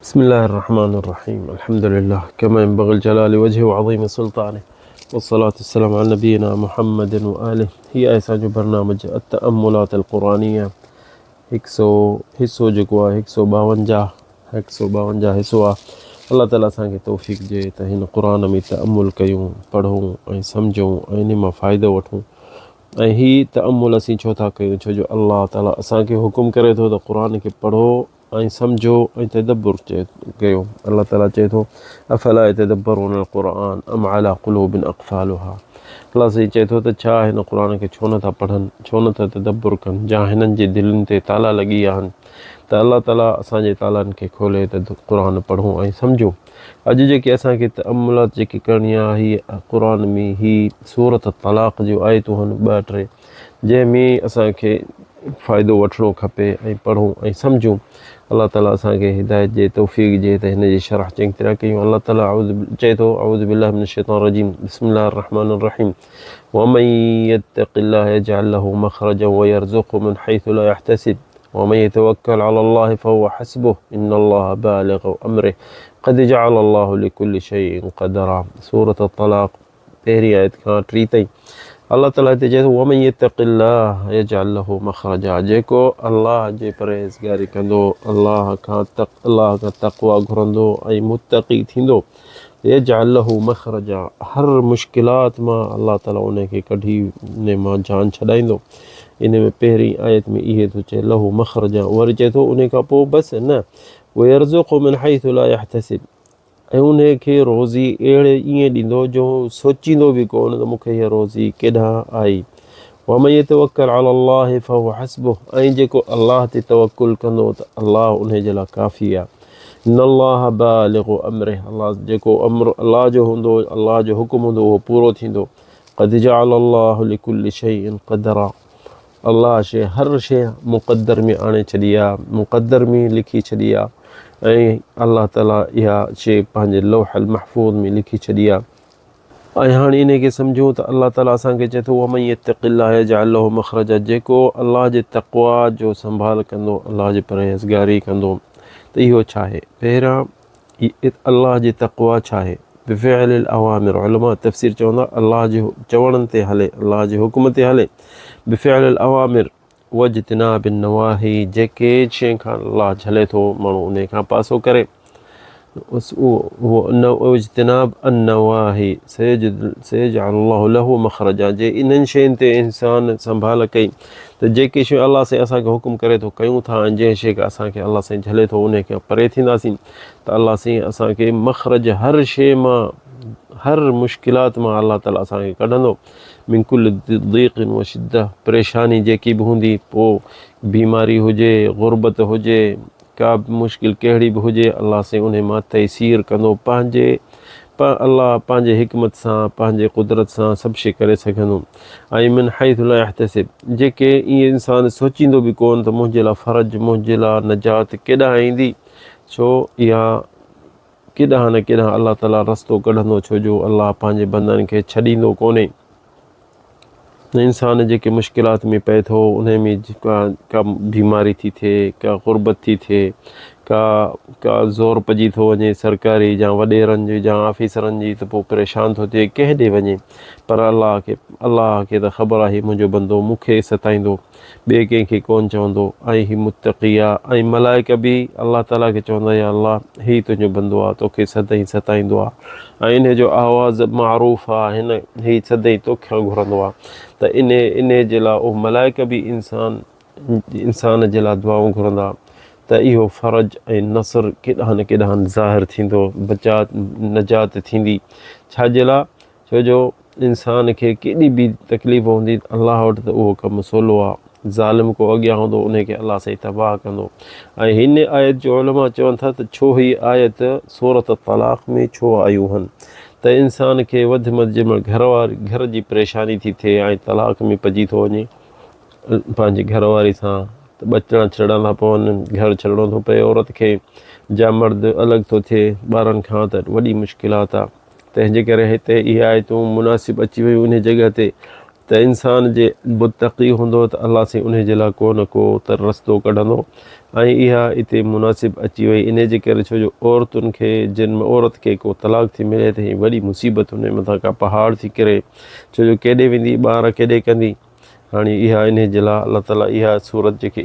بسم الله الرحمن الرحيم. الحمد لله كما ينبغي الجلال وجهه وعظيم سلطانه، والصلاة والسلام على نبينا محمد وآله. هي أساج برنامج التأملات القرآنية 152 हिसो आहे. अल्लाह ताला असांखे तौफ़ीक़ ॾिए त हिन क़ुरान में तअम्मुल कयूं, पढ़ूं ऐं सम्झूं ऐं इन मां फ़ाइदो वठूं। ऐं हीअ तअम्मुल असीं छो था कयूं? छो जो अल्लाह ताला असांखे हुकुम करे थो त क़ुरान खे पढ़ो ऐं सम्झो ऐं तदब्बुर कयो। अल्लाह ताला चए थो अफ़ला यतदब्बरून अल-क़ुरआन अम अला क़ुलूबिन अक़फ़ालुहा। अल्लाह साईं चए थो त छा हिन क़ुरान खे छो नथा पढ़नि, छो नथा तदब्बुर कनि, जा हिननि जे दिलनि ते ताला लॻी आहिनि। त अल्लाह ताला असांजे तालनि खे खोले त क़ुरान पढ़ूं ऐं सम्झूं। अॼु जेके असांखे तअम्मुलात जेकी करणी आहे, हीअ क़ुरान में ही सूरत तलाक़ जूं आयतूं आहिनि 2-3, जंहिंमें असांखे फ़ाइदो वठिणो खपे ऐं पढ़ूं ऐं सम्झूं। अल्लाह ताला असांखे हिदायत जे तौफ़ीक़ ॾिए त हिन जी शरह चङी तरह कयूं। अल्लाह ताला चए थो अऊज़ु बिल्लाहि मिनश शैतानिर रजीम बिस्मिल्लाहिर रहमानिर रहीम वमन यत्तक़िल्लाह यजअल लहू मख़रजन वयरज़ुक़हु मिन हैसु ला यहतसिब वमन यतवक्कल अलल्लाहि फहुव हस्बुह इन्नल्लाह बालिग़ु अम्रिह क़द जअलल्लाहु लिकुल्लि शैइन क़दरा। सूरत तलाक़ 1 आयत खां 3 ताईं अल्लाह ताला हिते चए थो वमन यत्तक़िल्लाह यजअल लहू मख़रजा। जेको अल्लाह जे परहेज़गारी कंदो, अल्लाह खां तक़वा घुरंदो ऐं मुत्तक़ी थींदो, यजअल लहू मख़रजा, हर मुश्किलात मां अल्लाह ताला उनखे कढी उन मां जान छॾाईंदो। इन में पहिरीं आयत में इहे थो चए लहू मख़रजा, वरी चए थो उन खां पोइ बसि न वयरज़ुक़हु मिन हैसु ला यहतसिब, ऐं उन खे रोज़ी अहिड़े ईअं ॾींदो जो सोचींदो बि कोन त मूंखे हीअ रोज़ी केॾां आई। वमन यतवक्कल अलल्लाहि फहुव हस्बुह, ऐं जेको अल्लाह ते तवक्कुल कंदो त अल्लाह उन जे लाइ काफ़ी आहे। इन्नल्लाह बालिग़ु अम्रिह, अल्लाह जेको अम्र अल्लाह जो हूंदो, अल्लाह जो हुकुम हूंदो उहो पूरो थींदो। क़द जअलल्लाहु लिकुल्लि शैइन क़दरा, अल्लाह हर शइ मुक़द्दर में आणे छॾी आहे, मुक़द्दर में लिखी छॾी आहे। ऐं अल्लाह ताला इहा शइ पंहिंजे लौहल महफूज़ में लिखी छॾी आहे। ऐं हाणे इन खे सम्झूं त अल्लाह ताला असांखे चए थो वमन यत्तक़िल्लाह यजअल लहू मख़रजा, जेको अल्लाह जे तक़वा जो संभाल कंदो, अल्लाह जी परहेज़गारी कंदो, त इहो छा आहे? पहिरियां अल्लाह जी तक़वा छा आहे? बिफ़िअलिल अवामिर, उलमा तफ़सीर चवंदा अल्लाह जे चवणनि ते हले, अल्लाह जे हुकुम ते हले। बिफ़िअलिल अवामिर वज्तिनाबिन नवाही, जेके शइ खां अल्लाह झले थो माण्हू उन खां पासो करे। वज्तिनाब अन-नवाही सयजअलुल्लाहु लहू मख़रजा, जे इन्हनि शयुनि ते इंसान संभाल कई त जेके शयूं अल्लाह साईं असांखे हुकुम करे थो कयूं था, ऐं जंहिं शइ खे असांखे अल्लाह साईं झले थो उन खे परे थींदासीं त अल्लाह साईं असांखे मख़रज हर शइ मां, हर मुश्किलात मां अल्लाह ताला असांखे कढंदो। मिन कुल्लि दीक़िन व शिद्दा, परेशानी जेकी बि हूंदी, पोइ बीमारी हुजे, गुरबत हुजे, का बि मुश्किल कहिड़ी बि हुजे, अल्लाह साईं उन मां तयसीर कंदो। अल्लाह पंहिंजे हिकमत सां, पंहिंजे कुदरत सां सभु शइ करे सघंदो। ऐं मिन हैसु ला यहतसिब, जेके ईअं इंसान सोचींदो बि कोन त मुंहिंजे लाइ फ़र्ज, मुंहिंजे लाइ नजात केॾां ईंदी, छो इहा केॾां न केॾां अल्लाह ताला रस्तो कढंदो, छो जो अल्लाह पंहिंजे बंदनि खे छॾींदो कोन्हे। इंसान जेके मुश्किलात में पए थो, उन में का बीमारी थी थिए, का गुरबत थी थिए, का ज़ोर पइजी थो वञे सरकारी या वॾेरनि जी या ऑफिसरनि जी, त पोइ परेशान थो थिए कंहिं ॾे वञे। पर अल्लाह खे त ख़बर आहे मुंहिंजो बंदो मूंखे सताईंदो, ॿिए कंहिंखे कोन चवंदो, ऐं हीउ मुत्तक़ी आहे। ऐं मलाइका बि अल्लाह ताला खे चवंदा या अल्लाह हीउ तुंहिंजो बंदो आहे, तोखे सदाईं सताईंदो आहे, ऐं इन जो आवाज़ मारूफ़ आहे, हीउ सदाईं तोखे घुरंदो आहे। त इन जे लाइ उहे मलाइका बि इंसान जे लाइ दुआऊं घुरंदा त इहो फ़र्ज ऐं नसर केॾांहुं न केॾांहुं ज़ाहिर थींदो, नजात थींदी। छाजे लाइ? छो जो इंसान खे केॾी बि तकलीफ़ हूंदी, अल्लाह वटि त उहो कमु सवलो आहे। ज़ालिम को अॻियां हूंदो उनखे अल्लाह साईं तबाह कंदो। ऐं हिन आयत जो उलमा चवनि था त छो हीअ आयत सूरत तलाक़ में छो आयूं आहिनि, त इंसान खे वधि में वधि जंहिंमहिल घर जी परेशानी थी थिए ऐं तलाक़ में पइजी थो वञे पंहिंजी घरवारी सां, त ॿचिड़ा छॾणा था पवनि, घर छॾिणो थो पए औरत खे, जा मर्द अलॻि थो थिए ॿारनि खां, त वॾी मुश्किलात आहे। तंहिंजे करे हिते इहे आयतूं मुनासिबु अची वियूं इन जॻह ते त इंसान जे मुतक़ी हूंदो त अलाह साईं उन जे लाइ को न को त रस्तो कढंदो। ऐं इहा हिते मुनासिबु अची वई इन जे करे छो जो औरतुनि खे जिन में औरत खे को तलाक थी मिले त हीअ वॾी मुसीबत हुन मथां का पहाड़ थी किरे, छो जो केॾे वेंदी ॿार केॾे कंदी। हाणे इहा इन जे लाइ अलाह ताला इहा सूरत जेके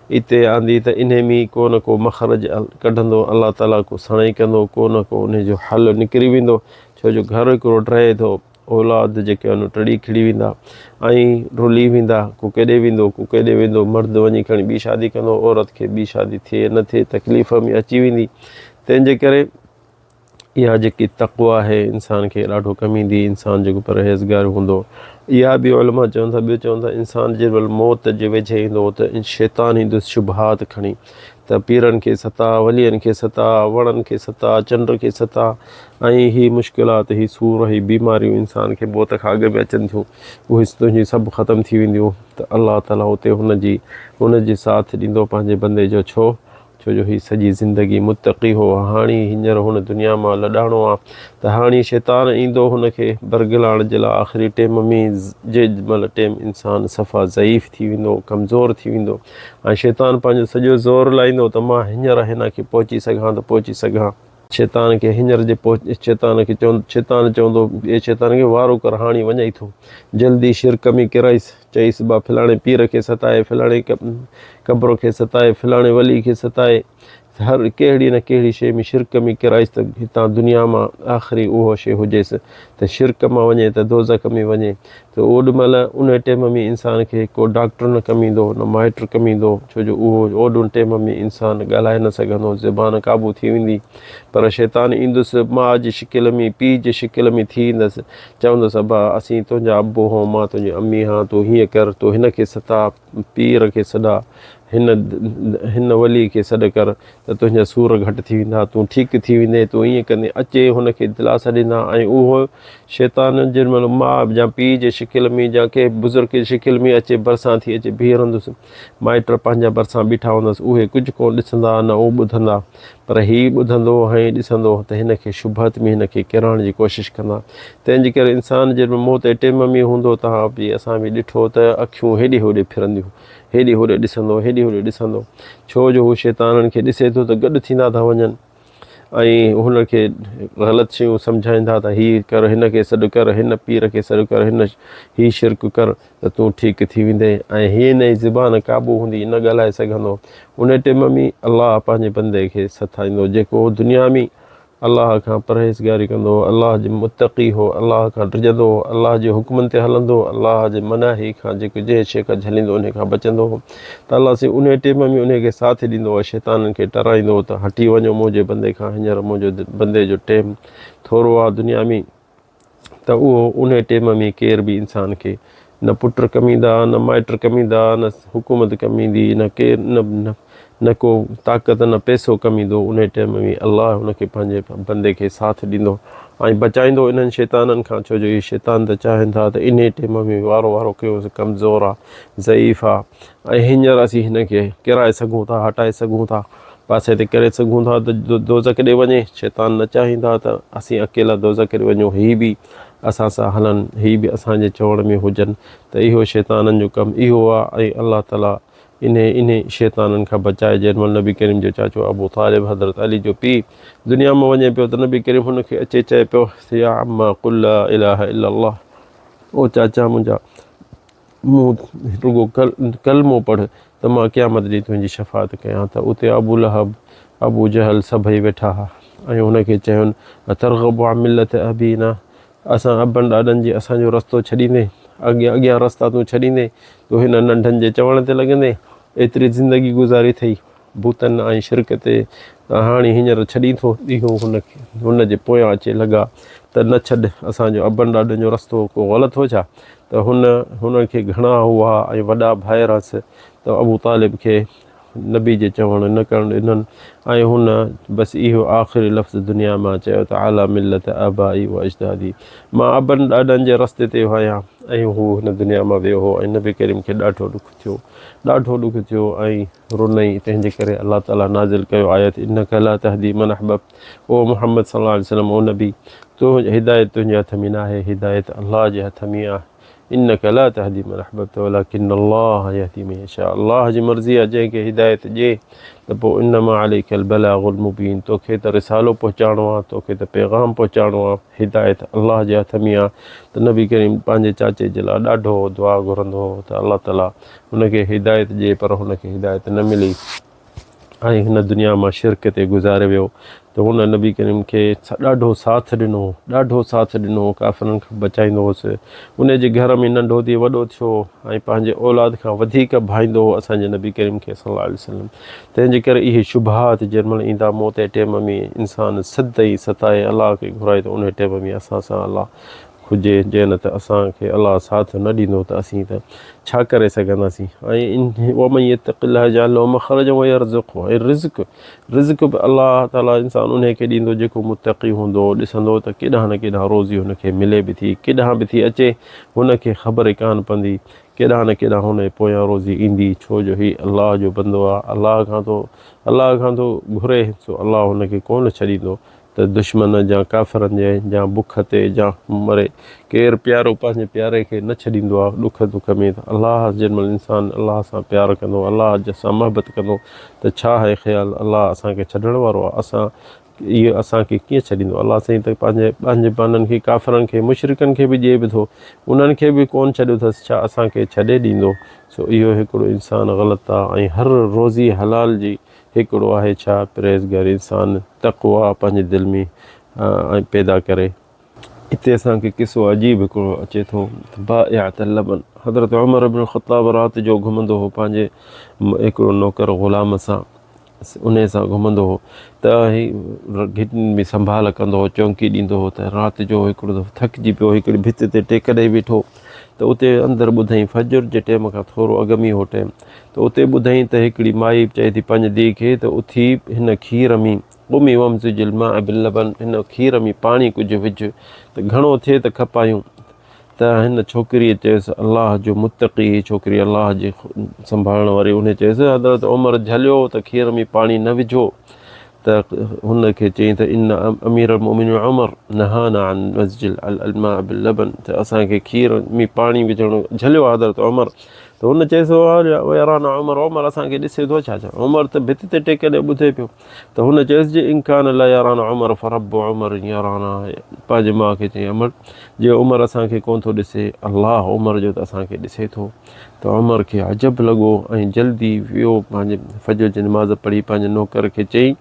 हिते आंदी त इन में को न को मख़रज कढंदो, अलाह ताला को सणाई कंदो, को न को उन जो हल निकिरी वेंदो। छो जो घर हिकिड़ो रहे थो, औलाद जेके आहिनि टड़ी खिड़ी वेंदा ऐं रुली वेंदा, को केॾे वेंदो को केॾे वेंदो, मर्द वञी खणी ॿी शादी कंदो, औरत खे ॿी शादी थिए न थिए तकलीफ़ में अची वेंदी। तंहिंजे करे इहा जेकी तक़वा आहे इंसान खे ॾाढो कमु ईंदी, इंसान जेको परहेज़गार हूंदो। इहा बि उलमा चवनि था, ॿियो चवनि था इंसान जेमहिल मौत जे वेझे ईंदो त शैतान ईंदुसि शुबहात खणी, त पीरनि खे सता, वलियनि खे सता, वणनि खे सता, चंड खे सता, ऐं ही मुश्किलात, ही सूर, ही बीमारियूं इंसान खे मौत खां अॻु में अचनि थियूं, उहे तुंहिंजी सभु ख़तमु थी वेंदियूं। त अलाह ताला उते हुनजी साथ ॾींदो पंहिंजे बंदे जो। छो जो ही सॼी ज़िंदगी मुतक़ी हो, हाणे हींअर हुन दुनिया मां लॾाइणो आहे त हाणे शैतान ईंदो हुनखे बरगिलाइण जे लाइ। आख़िरी टाइम में जेमहिल टाइम इंसानु सफ़ा ज़ईफ़ थी वेंदो, कमज़ोर थी वेंदो ऐं शैतान पंहिंजो सॼो ज़ोर लाहींदो त मां हींअर हिन खे पहुची सघां त पहुची सघां। शैतान खे हींअर जे शैतान चवंदो ॿिए शैतान खे वारो कर, हाणे वञई थो जल्दी शिरक में किराइसि, चईसि बा फलाणे पीर खे सताए, फलाणे कब्र खे सताए, फलाणे वली खे सताए, हर कहिड़ी न कहिड़ी शइ में शिरक में किराइसि त हितां दुनिया मां आख़िरी उहो शइ हुजेसि त शिरक मां वञे त दोज़ख में वञे। त ओॾीमहिल उन टाइम में इंसान खे को डॉक्टर न कमु ईंदो, न माइट कमु ईंदो, छो जो उहो ओॾो टाइम में इंसानु ॻाल्हाए न सघंदो, ज़बान क़ाबू थी वेंदी। पर शैतान ईंदुसि माउ जी शिकिल में, पीउ जी शिकिल में थी ईंदुसि, चवंदुसि अबा असीं तुंहिंजा अबो हो, मां तुंहिंजी अम्मी हां, तूं हीअं कर, तूं हिन खे सता, पीर खे सॾा, हिन वली खे सॾु कर त तुंहिंजा सूर घटि थी वेंदा, तूं ठीकु थी वेंदे, तूं ईअं कंदे अचे हुनखे दिलासा ॾींदा। ऐं उहो शैतान जेमहिल माउ या पीउ जे शिकिल में या कंहिं बुज़ुर्ग जी शिकिल में अचे, भरिसां थी अचे, बीह रहंदुसि, माइट पंहिंजा भरिसां बीठा हूंदसि, उहे कुझु कोन ॾिसंदा न उहो ॿुधंदा, पर हीउ ॿुधंदो ऐं ॾिसंदो त हिन खे शुबहत में हिन खे किराइण जी कोशिशि कंदा। तंहिंजे करे इंसानु जेमहिल मौत जे टाइम में हूंदो, तव्हां बि असां बि ॾिठो त अखियूं हेॾे होॾे फिरंदियूं, हेॾे होॾे ॾिसंदो, हेॾे होॾे ॾिसंदो, छो जो हू शैताननि खे ॾिसे थो त गॾु थींदा था वञनि ऐं हुनखे ग़लति शयूं सम्झाईंदा त हीअ कर, हिन खे सॾु कर, हिन पीर खे सॾु कर, हीअ शिरक कर त तूं ठीकु थी वेंदे। ऐं हीअ न ज़बान क़ाबू हूंदी, न ॻाल्हाए सघंदो। उन टाइम में अलाह पंहिंजे बंदे खे सथाईंदो, जेको दुनिया में अलाह खां परहेज़गारी कंदो, अलाह जो मुतक़ी हो, अलाह खां डिॼंदो, अलाह जे हुकमनि ते हलंदो, अलाह जे मनाही खां जेको जंहिं शइ खां झलींदो उन खां बचंदो हो, त अलाह से उन टाइम में उनखे साथ ॾींदो आहे, शैताननि खे टराईंदो त हटी वञो मुंहिंजे बंदे खां, हींअर मुंहिंजो बंदे जो टाइम थोरो आहे दुनिया में। त उहो उन टाइम में केर बि इंसान खे न पुट कमु ईंदा, न माइट कमु ईंदा, न हुकूमत कमु ईंदी, न केरु न को ताक़त, न पैसो कमु ईंदो। उन टाइम में अलाह हुनखे पंहिंजे बंदे खे साथ ॾींदो ऐं बचाईंदो इन्हनि शैताननि खां, छो जो इहे शैतान त चाहिनि था त इन टाइम में वारो कयोसि, कमज़ोर आहे, ज़ईफ़ आहे, ऐं हींअर असीं हिन खे किराए सघूं था, हटाए सघूं था, पासे ते करे सघूं था त दोज़ख ॾे वञे। शैतान न चाहींदा त असीं अकेला दोज़ख ॾे वञूं, हीअ बि असां सां हलनि, हीअ बि असांजे चवण में हुजनि, त इहो शैताननि जो कमु इहो आहे। ऐं अलाह ताला इन शैताननि खां बचाए। जेॾीमहिल नबी करीम जो चाचो अबू तालिब हज़रत अली जो पीउ दुनिया में वञे पियो त नबी करीम हुनखे अचे चए पियो या अम्मा कुल ला इलाहा इल्लल्लाह, ओ चाचा मुंहिंजा मूं रुगो कलमो पढ़ त मां क़यामत ॾींहुं तुंहिंजी शफ़ाअत कयां। त उते अबू लहब, अबू जहल सभई वेठा हुआ ऐं हुनखे चयुनि तरग़बु अन मिल्लत अबीना, असां अबनि ॾाॾनि जी असांजो रस्तो छॾींदे, अॻियां रस्ता तूं छॾींदे, तूं हिन नंढनि जे चवण ते लॻंदे, एतिरी ज़िंदगी गुज़ारी अथई भूतनि ऐं शिरक ते, त हाणे हींअर छॾी थो इहो हुनजे पोयां अचे लॻा त न छॾ, असांजो अबनि ॾाॾनि जो रस्तो को ग़लति हो छा। त हुनखे घणा हुआ ऐं वॾा भाइर हुअसि, त अबू तालिब खे नबी जे चवण न करणु ॾिननि ऐं हुन बसि इहो आख़िरी लफ़्ज़ दुनिया मां चयो त आला मिल्लत आबाई व अजदादी, मां अबनि ॾाॾनि जे रस्ते ते आहियां। ऐं हू हिन दुनिया मां वियो हो ऐं नबी करीम खे ॾाढो ॾुखु थियो ऐं रुनई। तंहिंजे करे अलाह ताला नाज़िल कयो आयत इन्नका ला तहदी मन अहबब, ओ मुहम्मद सल्लल्लाहु अलैहि वसल्लम, ओ नबी, तूं हिदायत तुंहिंजे हथ में न आहे, हिदायत अलाह जे हथ में आहे। इन्नका ला तहदी मन अहबब्त वलाकिन अल्लाह यहदी मन यशा। अल्लाह जी मर्ज़ी आहे जंहिंखे हिदायत ॾिए त पोइ इन्नमा अलैकल बलागुल मुबीन, तोखे त रिसालो पहुचाइणो आहे, तोखे त पैगाम पहुचाइणो आहे। हिदायत अल्लाह जे हथ में आहे। त नबी करीम पंहिंजे चाचे जे लाइ ॾाढो दुआ घुरंदो हो त अल्लाह ताला हुनखे हिदायत ॾिए, पर हुनखे हिदायत न मिली ऐं हिन दुनिया मां शिरक ते गुज़ारे वियो। त हुन नबी करीम खे ॾाढो साथ ॾिनो, काफ़िरनि खां बचाईंदो हुउसि। उनजे घर में नंढो थी वॾो थियो ऐं पंहिंजे औलाद खां वधीक भाईंदो हो असांजे नबी करीम खे सल्लल्लाहु अलैहि वसल्लम। तंहिंजे करे इहे शुबहात जेॾीमहिल ईंदा मौत जे टाइम में इंसानु सदाई सताए अलाह खे घुराए त उन टाइम में असां सां अलाह हुजे, जंहिं न त असांखे अलाह साथ न ॾींदो त असीं त छा करे सघंदासीं। ऐं वमन यत्तक़िल्लाह यजअल लहु मख़रजन वयरज़ुक़हु, ऐं रिज़्क़ बि अलाह ताला इंसानु उन खे ॾींदो जेको मुत्तक़ी हूंदो, ॾिसंदो त केॾांहुं न केॾांहुं रोज़ी हुनखे मिले बि थी, केॾांहुं बि थी अचे हुनखे ख़बर ई कान पवंदी, केॾांहुं न केॾांहुं हुन पोयां रोज़ी ईंदी। छो जो हीउ अलाह जो बंदो आहे, अलाह खां थो घुरे, सो अलाह हुनखे कोन छॾींदो त दुश्मन जा काफ़िरनि जे या बुख ते या मरे। केरु प्यारो पंहिंजे प्यारे खे न छॾींदो आहे ॾुख दुख में। त अलाह जेॾीमहिल इंसानु अलाह सां प्यारु कंदो, अलाह सां मोहबत कंदो, त छा आहे ख़्यालु अलाह असांखे छॾण वारो आहे? इहो असांखे कीअं छॾींदो? अलाह साईं त पंहिंजे पाननि खे काफ़िरनि खे मुशरिकनि खे बि ॾिए बि थो, उन्हनि खे बि कोन छॾियो अथसि, छा असांखे छॾे ॾींदो? सो इहो हिकिड़ो इंसानु ग़लति आहे। ऐं हर रोज़ी हलाल जी हिकिड़ो आहे छा परहेज़गार इंसानु तक़वा पंहिंजे दिलि में ऐं पैदा करे। हिते असांखे किसो अजीब हिकिड़ो अचे थो, बाइअत लबन। हज़रत उमर इब्न ख़त्ताब राति जो घुमंदो हो पंहिंजे हिकिड़ो नौकर ग़ुलाम सां, उन सां घुमंदो हो त घिटिन में संभाल कंदो हो, चौंकी ॾींदो हो। त राति जो हिकिड़ो दफ़ो थकिजी पियो, हिकिड़ी भित ते टेक ॾेई बीठो, त उते अंदरि ॿुधईं फजर जे टाइम खां थोरो अॻु में हो टाइम, त उते ॿुधईं त हिकिड़ी माई चए थी पंहिंजी धीउ खे त उथी हिन खीर में उमी वमज़िल मां बिल लबन, हिन खीर में पाणी कुझु विझ त घणो थिए त खपायूं। त हिन छोकिरीअ चयुसि, अलाह जो मुत्तक़ी छोकिरी, अलाह जे संभालण वारी, उन चयुसि हज़रत उमर झलियो त खीर में पाणी न विझो। त हुनखे चयईं त इन अमीर अल-मोमिनीन उमर नहाना अन मस्जिल अल मां बिल लबन, त असांखे खीर में पाणी विझणो झलियो हज़रत उमर। त हुन चएसि याराना उमर असांखे ॾिसे थो छा? उमर त भित ते टेक ॾे ॿुधे पियो। त हुन चएसि जे इनकान ला याराना उमर फरब उमर याराना, पंहिंजे माउ खे चई उमर जे उमर असांखे कोन थो ॾिसे, अलाह उमर जो त असांखे ॾिसे थो। त उमर खे अजब लॻो ऐं जल्दी वियो पंहिंजे फजर जी नमाज़ पढ़ी पंहिंजे नौकर खे चई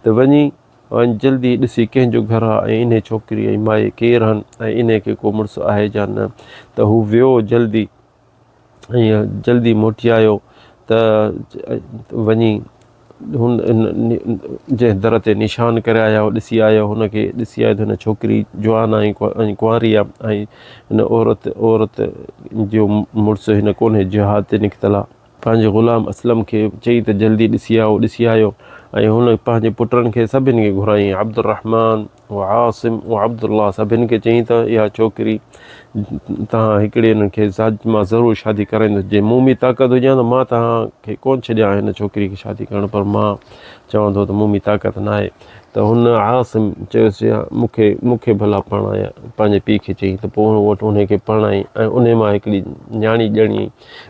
त वञी ऐं जल्दी ॾिसी कंहिंजो घर आहे ऐं इन छोकिरी ऐं माए केरु आहिनि ऐं इन खे को मुड़ुसु आहे या न। त हू वियो जल्दी ऐं जल्दी मोटी आयो त वञी हुन जंहिं दर ते निशान करे आया ॾिसी आयो, हुनखे ॾिसी आयो त हिन छोकिरी जवान ऐं कुंवारी आहे ऐं हिन औरत जो मुड़ुसु हिन कोन्हे, जिहाद ते निकितल आहे। पंहिंजे ग़ुलाम असलम खे चई त जल्दी ॾिसी आयो ऐं हुन पंहिंजे पुटनि खे सभिनि खे घुराईं, अब्दुर्रहमान व आसिम व अब्दुल्ला, सभिनि खे चई त इहा छोकिरी तव्हां हिकिड़े हिन खे मां ज़रूरु शादी कराईंदुसि, जे मूं में ताक़त हुजे त मां तव्हांखे कोन छॾियां हिन छोकिरी खे शादी करणु, पर मां चवंदो त मूं में ताक़त न आहे। त हुन आसिम चयोसि मूंखे भला परणाया, पंहिंजे पीउ खे चई त पोइ वटि उनखे परणाई ऐं उन मां हिकिड़ी न्याणी ॼणी,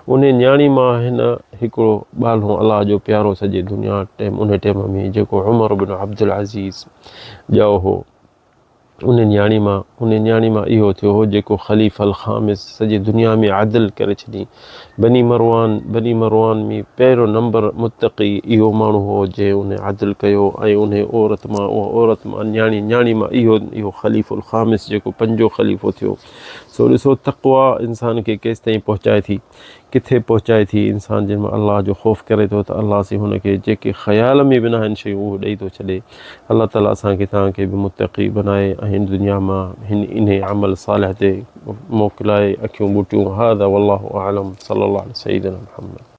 उन न्याणी मां हिन हिकिड़ो ॿालो अलाह जो प्यारो सॼी दुनिया टाइम उन टाइम में जेको उमर बिन अब्दुल अज़ीज़ ॼाओ हो, उन न्याणी मां इहो थियो हो जेको ख़लीफ़ा अल ख़ामिस सॼी दुनिया में आदिल करे छॾी। बनी मरवान में पहिरियों नंबर मुत्तक़ी इहो माण्हू हो जंहिं उन आदिल कयो ऐं उन औरत मां न्याणी मां इहो ख़लीफ़ुल ख़ामिस जेको पंजो ख़लीफ़ो थियो। सो ॾिसो तक़वा इंसान खे केसि ताईं पहुचाए थी, किथे पहुचाए थी। इंसान जंहिंमें अलाह जो ख़ौफ़ करे थो त अलाह से हुनखे जेके ख़्याल में बि न आहिनि शयूं उहो ॾेई थो छॾे। अलाह ताला असांखे तव्हांखे बि मुत्तक़ी बनाए ऐं हिन दुनिया मां इन अमल सालिह ते मोकिलाए अखियूं ॿुटियूं। हाज़ा वल्लाहु अअलम सल्लल्लाहु अलैहि सय्यिदना मुहम्मद।